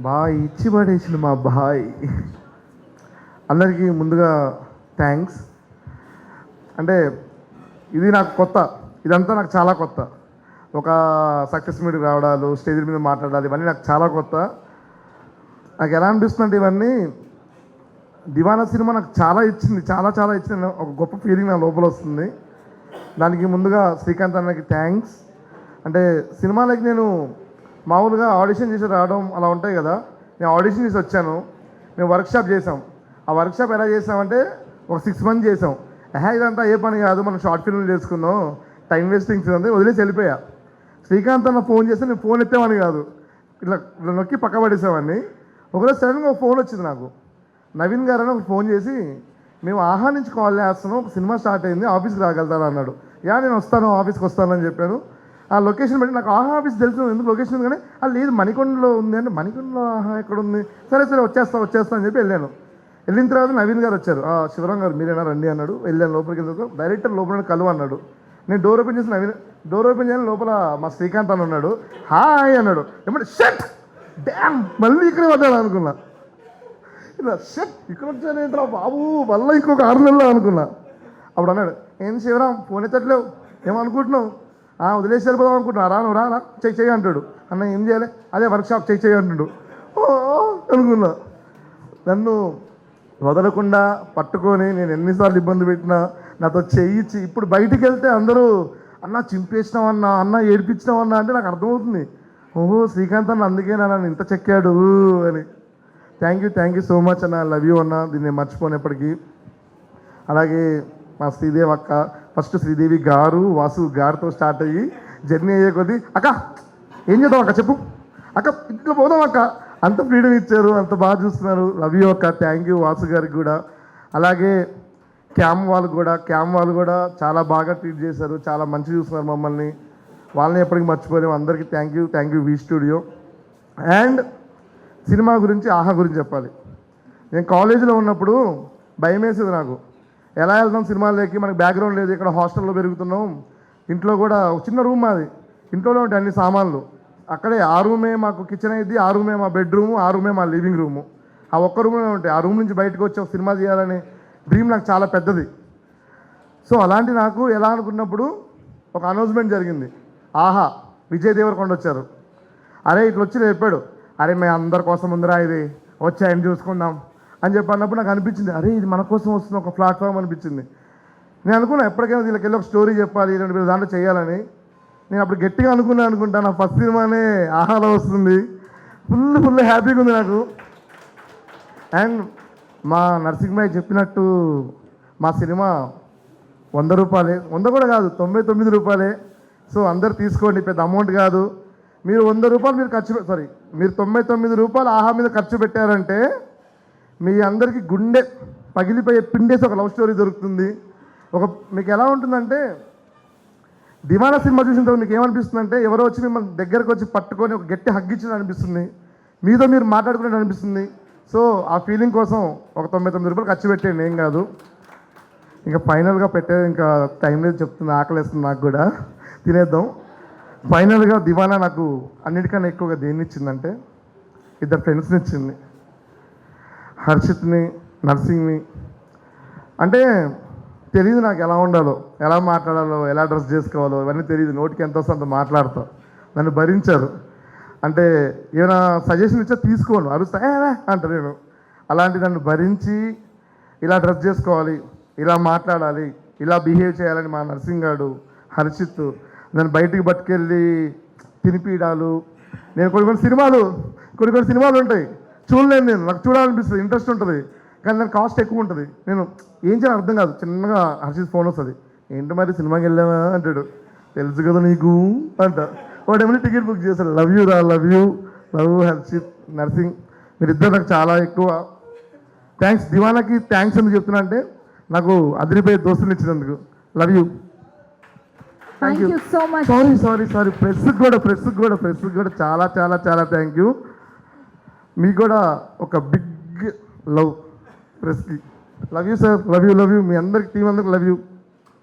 బాగా ఇచ్చి పడేసింది మా బాయ్. అందరికీ ముందుగా థ్యాంక్స్. అంటే ఇది నాకు కొత్త, ఇదంతా నాకు చాలా కొత్త. ఒక సక్సెస్ మీట్కి రావడాలు, స్టేజ్ మీద మాట్లాడాలి, ఇవన్నీ నాకు చాలా కొత్త. నాకు ఎలా అనిపిస్తుందంటే ఇవన్నీ దివానా సినిమా నాకు చాలా ఇచ్చింది, చాలా చాలా ఇచ్చింది. ఒక గొప్ప ఫీలింగ్ నా లోపల వస్తుంది. దానికి ముందుగా శ్రీకాంత్ అన్నకి థ్యాంక్స్. అంటే సినిమాలకి నేను మామూలుగా ఆడిషన్ చేసి రావడం అలా ఉంటాయి కదా, నేను ఆడిషన్ చేసి వచ్చాను. మేము వర్క్షాప్ చేసాం. ఆ వర్క్షాప్ ఎలా చేసామంటే ఒక 6 months చేసాం. ఇదంతా ఏ పని కాదు, మనం షార్ట్ ఫిల్మ్ చేసుకుందాం, టైం వేస్టింగ్స్ అంతే వదిలేసి వెళ్ళిపోయా. శ్రీకాంత్ అన్న ఫోన్ చేస్తే నేను ఫోన్ ఎత్తేవాని కాదు, ఇట్లా నొక్కి పక్క పడేసేవాడిని. ఒకరోజు సడన్గా ఒక ఫోన్ వచ్చింది నాకు. నవీన్ గారు అని ఒక ఫోన్ చేసి, మేము ఆహా నుంచి కాల్ చేస్తున్నాం, ఒక సినిమా స్టార్ట్ అయింది, ఆఫీస్కి రాగలుగుతాను అన్నాడు. నేను వస్తాను, ఆఫీస్కి వస్తానని చెప్పాను. ఆ లొకేషన్ బట్టి నాకు ఆహా ఆఫీస్ తెలుసు, ఎందుకు లొకేషన్ ఉంది కానీ అది లేదు మణికొండలో ఉంది అంటే, మణికొండలో ఆహా ఎక్కడ ఉంది, సరే సరే వచ్చేస్తా అని చెప్పి వెళ్ళాను. వెళ్ళిన తర్వాత నవీన్ గారు వచ్చారు. శివరాం గారు మీరేనా రండి అన్నాడు. వెళ్ళాను లోపలికి. వెళ్ళిన డైరెక్టర్ లోపల కలువ అన్నాడు. నేను డోర్ ఓపెన్ చేసి డోర్ ఓపెన్ చేయని లోపల మా శ్రీకాంత్ అని ఉన్నాడు. హాయ్ అన్నాడు. ఏమంటే షట్ డ్యామ్ మళ్ళీ ఇక్కడే పడ్డాడు అనుకున్నా. ఇలా షట్ ఇక్కడ వచ్చానేంట్రా బాబు, మళ్ళీ ఇంకొక 6 నెలలు అనుకున్నా. అప్పుడు అన్నాడు, ఏం శివరాం ఫోన్ ఎత్తట్లేవు, ఏమనుకుంటున్నావు, వదిలేసి వెళ్ళిపోదాం అనుకుంటున్నా, నువ్వు రా చెయ్యి అంటాడు. అన్న ఏం చేయాలి, అదే వర్క్షాప్ చెయ్యి అంటాడు. అనుకున్నా. నన్ను వదలకుండా పట్టుకొని నేను ఎన్నిసార్లు ఇబ్బంది పెట్టినా నాతో చేయించి, ఇప్పుడు బయటికి వెళ్తే అందరూ అన్న చింపేసినావన్నా, అన్న ఏడిపించినావన్నా అంటే నాకు అర్థమవుతుంది. ఓహో శ్రీకాంత్ అన్న అందుకే నన్ను ఇంత చెక్కాడు అని. థ్యాంక్ యూ సో మచ్ అన్న, లవ్ యూ అన్న, దీన్ని మర్చిపోయినప్పటికీ. అలాగే మా శ్రీదేవి అక్క, ఫస్ట్ శ్రీదేవి గారు వాసు గారితో స్టార్ట్ అయ్యి జర్నీ అయ్యే కొద్దీ అక్క ఏం చేద్దాం అక్క చెప్పు, అక్క ఇట్లా పోదాం అక్క, అంత ఫ్రీడమ్ ఇచ్చారు, అంత బాగా చూస్తున్నారు. లవ్ యూ అక్క. థ్యాంక్ యూ వాసు గారికి కూడా. అలాగే క్యామ్ వాళ్ళు కూడా చాలా బాగా ట్రీట్ చేశారు, చాలా మంచి చూస్తున్నారు మమ్మల్ని. వాళ్ళని ఎప్పటికీ మర్చిపోలేము. అందరికీ thank you V studio. And cinema గురించి ఆహా గురించి చెప్పాలి. నేను కాలేజీలో ఉన్నప్పుడు భయం వేసేది నాకు, ఎలా వెళ్తాం సినిమాలకి, మనకి బ్యాక్గ్రౌండ్ లేదు, ఇక్కడ హాస్టల్లో పెరుగుతున్నాం, ఇంట్లో కూడా ఒక చిన్న రూమ్ అది, ఇంట్లోనే ఉంటాయి అన్ని సామాన్లు. అక్కడే ఆ రూమే మాకు కిచెన్ అయింది, ఆ రూమే మా బెడ్రూము, ఆ రూమే మా లివింగ్ రూము, ఆ ఒక్క రూమ్లో ఉంటాయి. ఆ రూమ్ నుంచి బయటకు వచ్చి ఒక సినిమా చేయాలని డ్రీమ్ నాకు చాలా పెద్దది. సో అలాంటి నాకు ఎలా అనుకున్నప్పుడు ఒక అనౌన్స్మెంట్ జరిగింది. ఆహా విజయ్ దేవరకొండ వచ్చారు. అరే ఇట్లా వచ్చి చెప్పాడు, అరే మేము అందరి కోసం ముందరా ఇది వచ్చి ఆయన చూసుకుందాం అని చెప్పి అన్నప్పుడు నాకు అనిపించింది, అరే ఇది మన కోసం వస్తుంది ఒక ప్లాట్ఫామ్ అనిపించింది. నేను అనుకున్నా ఎప్పటికైనా వీళ్ళకి వెళ్ళి ఒక స్టోరీ చెప్పాలి, ఇలాంటి దాంట్లో చేయాలని. నేను అప్పుడు గట్టిగా అనుకుంటా నా ఫస్ట్ సినిమానే ఆహాలో వస్తుంది. ఫుల్ హ్యాపీగా ఉంది నాకు. అండ్ మా నరసింహ భాయ్ చెప్పినట్టు మా సినిమా 100 రూపాయలే, 100 కూడా కాదు 99 రూపాయలే. సో అందరు తీసుకోండి, పెద్ద అమౌంట్ కాదు. మీరు 100 రూపాయలు మీరు 99 రూపాయలు ఆహా మీద ఖర్చు పెట్టారంటే మీ అందరికీ గుండె పగిలిపోయే పిండేసి ఒక లవ్ స్టోరీ దొరుకుతుంది. మీకు ఎలా ఉంటుందంటే, దివానా సినిమా చూసిన తర్వాత మీకు ఏమనిపిస్తుందంటే, ఎవరో వచ్చి మిమ్మల్ని దగ్గరకు వచ్చి పట్టుకొని ఒక గట్టి హగ్గిచ్చిన అనిపిస్తుంది, మీతో మీరు మాట్లాడుకునేది అనిపిస్తుంది. సో ఆ ఫీలింగ్ కోసం ఒక 99 రూపాయలు ఖర్చు పెట్టేయండి, ఏం కాదు. ఇంకా ఫైనల్గా పెట్టేది ఇంకా టైం లేదు, చెప్తుంది, ఆకలేస్తుంది నాకు కూడా, తినేద్దాం. ఫైనల్గా దివానా నాకు అన్నిటికన్నా ఎక్కువగా దేన్ని ఇచ్చిందంటే, 2 ఫ్రెండ్స్ని ఇచ్చింది, హర్షిత్ని, నర్సింగ్ని. అంటే తెలియదు నాకు ఎలా ఉండాలో, ఎలా మాట్లాడాలో, ఎలా డ్రెస్ చేసుకోవాలో, ఇవన్నీ తెలియదు. నోటికి ఎంత వస్తుందో అంత మాట్లాడతాం. నన్ను భరించారు. అంటే ఏమైనా సజెషన్ ఇచ్చా తీసుకోను, అరుస్తా అంటారు నేను. అలాంటి నన్ను భరించి ఇలా డ్రెస్ చేసుకోవాలి, ఇలా మాట్లాడాలి, ఇలా బిహేవ్ చేయాలని మా నర్సింగ్ గారు, హర్షిత్ నన్ను బయటికి పట్టుకెళ్ళి తినిపిడాలు. నేను కొన్ని సినిమాలు ఉంటాయి చూడలేను, నాకు చూడాలనిపిస్తుంది, ఇంట్రెస్ట్ ఉంటుంది, కానీ దాని కాస్ట్ ఎక్కువ ఉంటుంది. నేను ఏం చేయాలి అర్థం కాదు. చిన్నగా హర్షిత్ ఫోన్ వస్తుంది, ఏంటి మరి సినిమాకి వెళ్ళావా అంటాడు, తెలుసు కదా నీకు అంట. వాడు ఏమైనా టికెట్ బుక్ చేశాడు. లవ్ హర్షిత్, నర్సింగ్, మీరిద్దరు నాకు చాలా ఎక్కువ. థ్యాంక్స్. దివానాకి థ్యాంక్స్ ఎందుకు చెప్తున్నా అంటే, నాకు అదిరిపోయే దోస్తులు ఇచ్చినందుకు. Love you. Thank you so much. Sorry ప్రెస్కి కూడా చాలా చాలా చాలా థ్యాంక్ యూ. మీకు కూడా ఒక బిగ్ లవ్ ప్రెస్కి. Love you sir, love you. మీ అందరికి టీం అందరికి లవ్ యూ.